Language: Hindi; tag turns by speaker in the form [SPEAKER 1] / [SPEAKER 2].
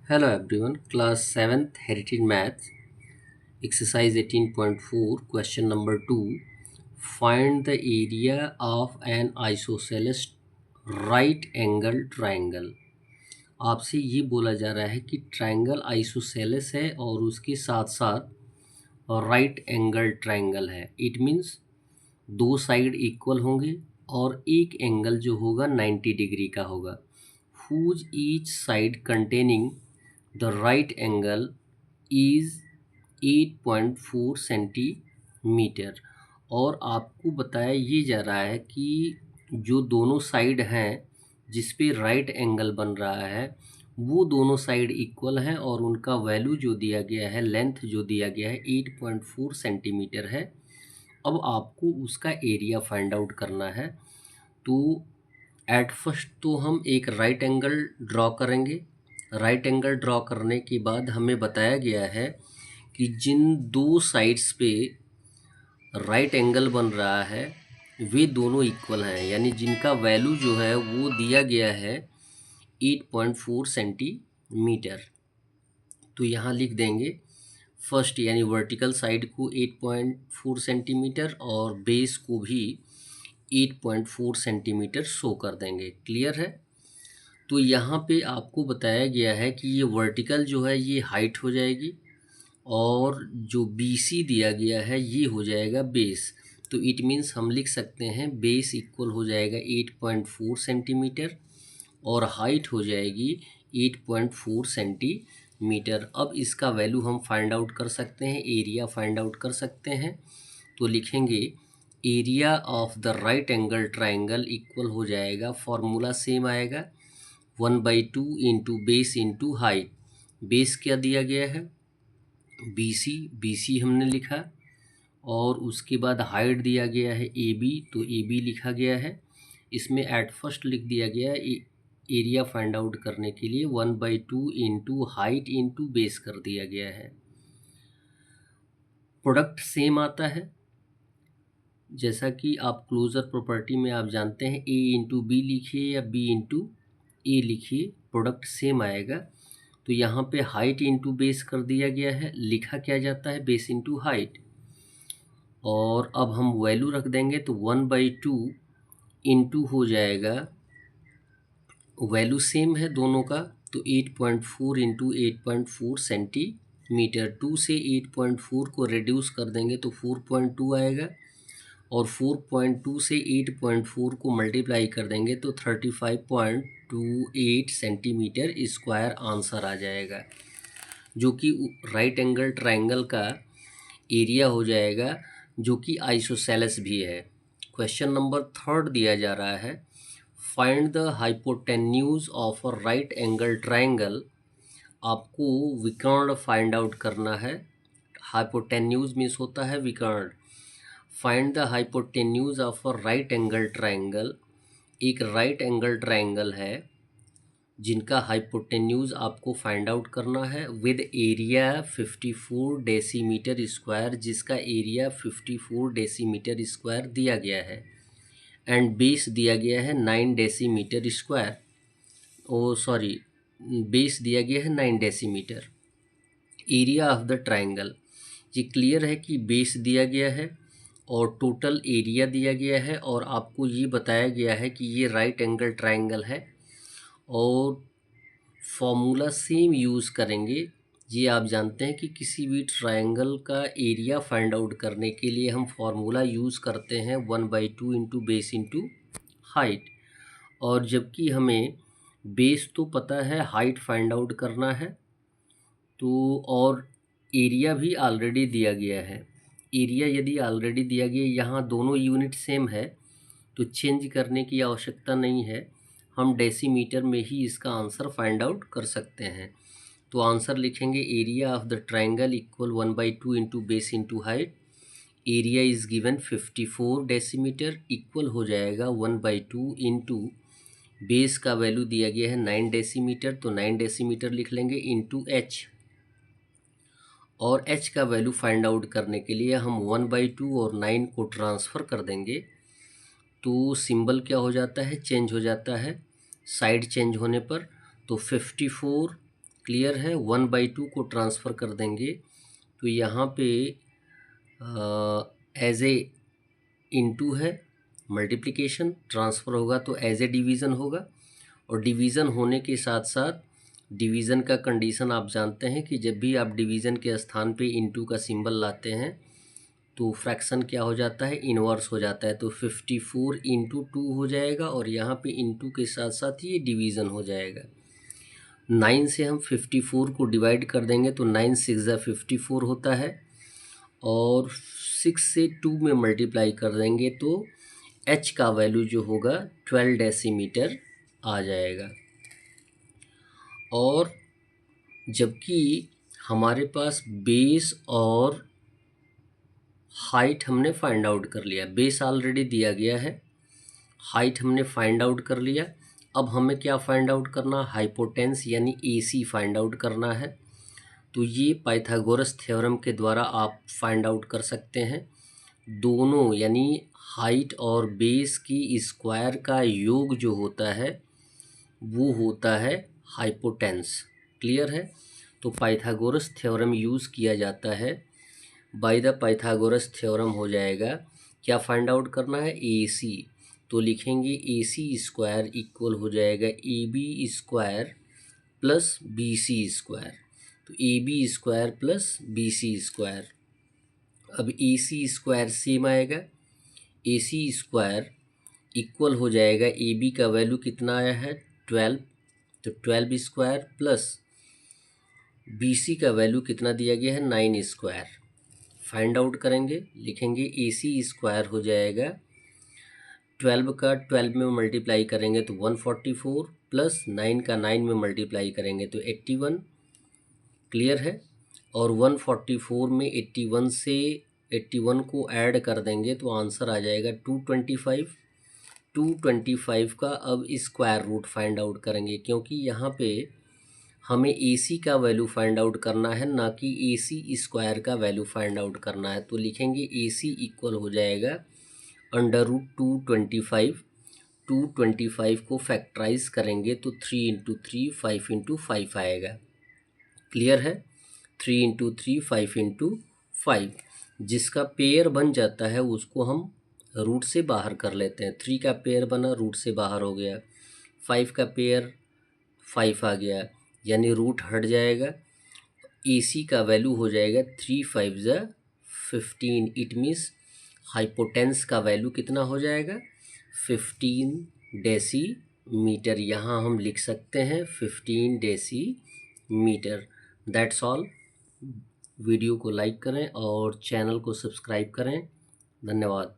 [SPEAKER 1] Hello everyone, class 7th Heritage Maths, exercise 18.4, question number 2. Find the area of an isosceles right angle triangle. आपसे ये बोला जा रहा है कि ट्रायंगल आइसोसेलेस है और उसके साथ साथ राइट एंगल ट्रायंगल है। इट मीन्स दो साइड इक्वल होंगे और एक एंगल जो होगा 90 डिग्री का होगा। Whose each side containing the right angle is 8.4 centimetre. और आपको बताया ये जा रहा है कि जो दोनों साइड हैं जिस पे राइट एंगल बन रहा है वो दोनों साइड इक्वल हैं और उनका वैल्यू जो दिया गया है, लेंथ जो दिया गया है 8.4 सेंटीमीटर है। अब आपको उसका एरिया फाइंड आउट करना है। तो एट फर्स्ट तो हम एक राइट एंगल ड्रॉ करेंगे। राइट एंगल ड्रॉ करने के बाद हमें बताया गया है कि जिन दो साइड्स पे राइट एंगल बन रहा है वे दोनों इक्वल हैं, यानी जिनका वैल्यू जो है वो दिया गया है 8.4 सेंटीमीटर। तो यहाँ लिख देंगे फर्स्ट यानी वर्टिकल साइड को 8.4 सेंटीमीटर और बेस को भी 8.4 सेंटीमीटर शो कर देंगे। क्लियर है? तो यहाँ पे आपको बताया गया है कि ये वर्टिकल जो है ये हाइट हो जाएगी और जो BC दिया गया है ये हो जाएगा बेस। तो इट मीन्स हम लिख सकते हैं बेस इक्वल हो जाएगा 8.4 सेंटीमीटर और हाइट हो जाएगी 8.4 सेंटीमीटर। अब इसका वैल्यू हम फाइंड आउट कर सकते हैं, एरिया फाइंड आउट कर सकते हैं। तो लिखेंगे area of the right angle triangle equal हो जाएगा, फॉर्मूला सेम आएगा, 1/2 into base into height. Base क्या दिया गया है? BC हमने लिखा और उसके बाद हाइट दिया गया है AB, तो AB लिखा गया है। इसमें एट फर्स्ट लिख दिया गया है एरिया फाइंड आउट करने के लिए 1/2 इंटू हाइट इंटू बेस कर दिया गया है। प्रोडक्ट सेम आता है, जैसा कि आप क्लोजर प्रॉपर्टी में आप जानते हैं A इंटू बी लिखिए या B इंटू A लिखिए, प्रोडक्ट सेम आएगा। तो यहाँ पे हाइट इंटू बेस कर दिया गया है, लिखा क्या जाता है बेस इंटू हाइट। और अब हम वैल्यू रख देंगे तो 1/2 इंटू हो जाएगा, वैल्यू सेम है दोनों का, तो 8.4 इंटू 8.4 सेंटीमीटर। 2 से 8.4 को रिड्यूस कर देंगे तो 4.2 आएगा और 4.2 से 8.4 को मल्टीप्लाई कर देंगे तो 35.28 सेंटीमीटर स्क्वायर आंसर आ जाएगा, जो कि राइट एंगल ट्रायंगल का एरिया हो जाएगा, जो कि आइसोसेलेस भी है। क्वेश्चन नंबर 3 दिया जा रहा है, find the hypotenuse of a right angle triangle. आपको विकर्ण फाइंड आउट करना है। हाइपोटेन्यूज मीन्स होता है विकर्ण। Find the hypotenuse of a right angle triangle. एक राइट एंगल ट्रायंगल है जिनका हाइपोटेन्यूज आपको फाइंड आउट करना है विद एरिया 54 डेसीमीटर स्क्वायर, जिसका एरिया 54 डेसीमीटर स्क्वायर दिया गया है एंड बेस दिया गया है 9 डेसीमीटर स्क्वायर। बेस दिया गया है 9 decimetre. Area of the triangle, ये क्लियर है कि बेस दिया गया है और टोटल एरिया दिया गया है और आपको ये बताया गया है कि ये राइट एंगल ट्रायंगल है और फॉर्मूला सेम यूज़ करेंगे। ये आप जानते हैं कि किसी भी ट्रायंगल का एरिया फाइंड आउट करने के लिए हम फॉर्मूला यूज़ करते हैं 1/2 इंटू बेस इंटू हाइट। और जबकि हमें बेस तो पता है, हाइट फाइंड आउट करना है, तो और एरिया भी ऑलरेडी दिया गया है। एरिया यदि ऑलरेडी दिया गया, यहाँ दोनों यूनिट सेम है तो चेंज करने की आवश्यकता नहीं है, हम डेसीमीटर में ही इसका आंसर फाइंड आउट कर सकते हैं। तो आंसर लिखेंगे area of the triangle equal 1/2 into base into height. Area is given 54 decimetre equal हो जाएगा 1/2 इंटू बेस का वैल्यू दिया गया है 9 डेसीमीटर, तो 9 डेसीमीटर लिख लेंगे इंटू H। और H का वैल्यू फाइंड आउट करने के लिए हम 1/2 और 9 को ट्रांसफ़र कर देंगे तो सिंबल क्या हो जाता है, चेंज हो जाता है साइड चेंज होने पर। तो 54 क्लियर है। 1/2 को ट्रांसफ़र कर देंगे तो यहाँ पे एज ए इनटू है, मल्टीप्लिकेशन, ट्रांसफ़र होगा तो एज ए डिवीज़न होगा। और डिवीज़न होने के साथ साथ डिवीज़न का कंडीशन आप जानते हैं कि जब भी आप डिवीज़न के स्थान पे इनटू का सिंबल लाते हैं तो फ्रैक्शन क्या हो जाता है, इन्वर्स हो जाता है। तो 54 इंटू 2 हो जाएगा और यहाँ पे इंटू के साथ साथ ये डिवीज़न हो जाएगा। 9 से हम 54 को डिवाइड कर देंगे तो 9 6 54 होता है और 6 से 2 में मल्टीप्लाई कर देंगे तो h का वैल्यू जो होगा 12 डेसीमीटर आ जाएगा। और जबकि हमारे पास बेस और हाइट हमने फाइंड आउट कर लिया, बेस ऑलरेडी दिया गया है, हाइट हमने फाइंड आउट कर लिया। अब हमें क्या फाइंड आउट करना, हाइपोटेंस यानी AC फाइंड आउट करना है। तो ये पाइथागोरस थ्योरम के द्वारा आप फाइंड आउट कर सकते हैं। दोनों यानी हाइट और बेस की स्क्वायर का योग जो होता है वो होता है हाइपोटेंस। क्लियर है। तो पाइथागोरस थ्योरम यूज़ किया जाता है। बाय द पाइथागोरस थ्योरम हो जाएगा, क्या फाइंड आउट करना है, AC। तो लिखेंगे AC स्क्वायर इक्वल हो जाएगा AB square plus BC square. तो AB square plus BC square. अब AC स्क्वायर सेम आएगा, AC स्क्वायर इक्वल हो जाएगा, AB का वैल्यू कितना आया है 12, तो 12 स्क्वायर प्लस BC का वैल्यू कितना दिया गया है 9 स्क्वायर। फाइंड आउट करेंगे, लिखेंगे AC स्क्वायर हो जाएगा 12 का 12 में मल्टीप्लाई करेंगे तो 144 प्लस 9 का 9 में मल्टीप्लाई करेंगे तो 81। क्लियर है। और 144 में 81 से 81 को ऐड कर देंगे तो आंसर आ जाएगा 225। 225 का अब स्क्वायर रूट फाइंड आउट करेंगे क्योंकि यहाँ पे हमें AC का वैल्यू फाइंड आउट करना है, ना कि AC स्क्वायर का वैल्यू फाइंड आउट करना है। तो लिखेंगे AC इक्वल हो जाएगा अंडर रूट 225। 225 को फैक्टराइज करेंगे तो 3 इंटू 3 5 इंटू 5 आएगा। क्लियर है। 3 इंटू 3 5 इंटू 5, जिसका पेयर बन जाता है उसको हम रूट से बाहर कर लेते हैं। 3 का पेयर बना, रूट से बाहर हो गया। 5 का पेयर 5 आ गया, यानी रूट हट जाएगा। AC का वैल्यू हो जाएगा 3 5 15। इट मीन्स हाइपोटेंस का वैल्यू कितना हो जाएगा 15 डेसीमीटर। यहाँ हम लिख सकते हैं 15 डेसीमीटर। That's all. वीडियो को लाइक करें और चैनल को सब्सक्राइब करें। धन्यवाद।